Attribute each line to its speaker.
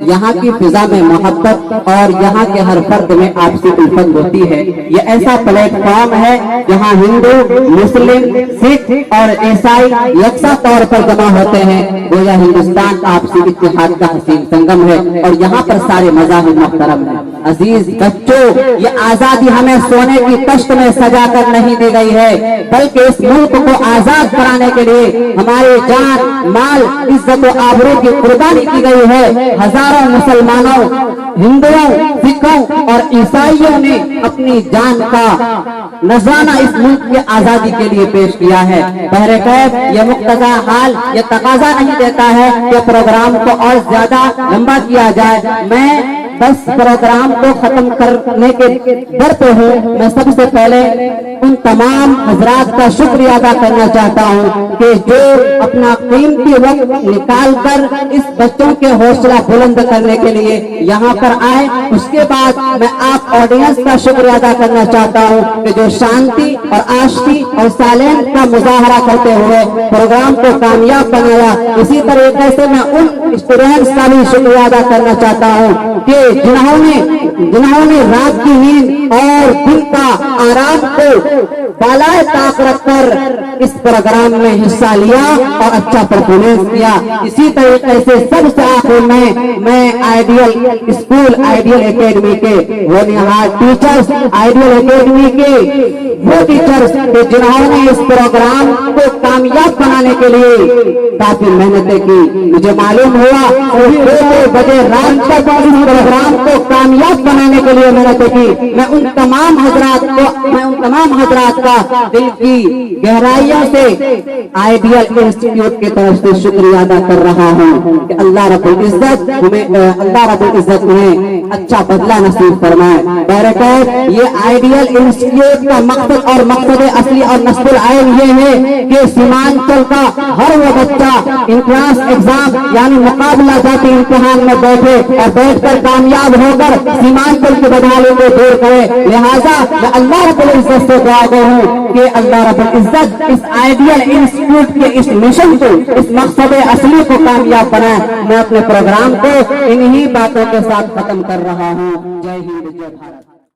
Speaker 1: यहाँ की फिजा में मोहब्बत और यहाँ के हर फर्द में आपसी उल्फत होती है। ये ऐसा प्लेटफॉर्म है जहाँ हिंदू, मुस्लिम, सिख और ईसाई यकसा तौर पर जमा होते हैं। गोया हिंदुस्तान आपसी इत्तेहाद का हसीन संगम है और यहाँ पर सारे मज़ाहिब मुहतरम हैं। अजीज बच्चों, ये आजादी हमें सोने की तश्त में सजा कर नहीं दी गई है, बल्कि इस मुल्क को आजाद कराने के लिए हमारे जान, माल, इज्जत और आबरू की कुर्बानी की गई है। हजारों मुसलमानों, हिंदुओं, सिखों और ईसाइयों ने अपनी जान का नजराना इस मुल्क की आजादी के लिए पेश किया है। बहरकैफ ये मुक्तदा हाल ये तकाजा नहीं देता है कि प्रोग्राम को और ज्यादा लंबा किया जाए। मैं बस प्रोग्राम को खत्म करने के दर पे हूँ। मैं सबसे पहले उन तमाम हजरात का शुक्रिया अदा करना चाहता हूँ कि जो अपना कीमती वक्त निकाल कर इस बच्चों के हौसला बुलंद करने के लिए यहाँ पर आए। उसके बाद मैं आप ऑडियंस का शुक्रिया अदा करना चाहता हूँ कि जो शांति और आशिकी और सालेन का मुजाहरा करते हुए प्रोग्राम को कामयाब बनाया। इसी तरीके से मैं उन स्टूडेंट्स का भी शुक्रिया अदा करना चाहता हूँ कि जिन्होंने रात की नींद और दिन का आराम को बालाए ताक रखकर इस प्रोग्राम में हिस्सा लिया और अच्छा परफॉर्मेंस किया। इसी तरीके से सबसे आखिर में मैं आइडियल स्कूल, आइडियल एकेडमी के वो निहार टीचर्स, आइडियल एकेडमी के वो टीचर्स जिन्होंने इस प्रोग्राम को कामयाब बनाने के लिए काफी मेहनतें की। मुझे मालूम हुआ 2 बजे रात तक इस प्रोग्राम को कामयाब बनाने के लिए मेहनतें की। मैं उन तमाम हजरात का दिल की गहराइयों से आइडियल इंस्टीट्यूट की तरफ से शुक्रिया अदा कर रहा हूँ कि अल्लाह रब्बुल इज्जत उन्हें अच्छा बदला नसीब फरमाए। बहरकैफ ये आइडियल इंस्टीट्यूट का मकसद और मकसद असली और नस्बुल आइन ये है कि सीमांचल का हर वो बच्चा इंट्रांस एग्जाम यानी मुकाबला जाती इम्तिहान में बैठे और बैठकर कामयाब होकर सीमांचल की बदहाली को दूर करे। लिहाजा मैं अल्लाह रब्बुल इज्जत से दुआ हूँ कि अल्लाह रब्बुल इज्जत इस आइडियल इंस्टीट्यूट के इस मिशन को, इस मकसद असली को कामयाब बनाए। मैं अपने प्रोग्राम को इन्हीं बातों के साथ खत्म कर रहा हूँ। जय हिंद, जय भारत।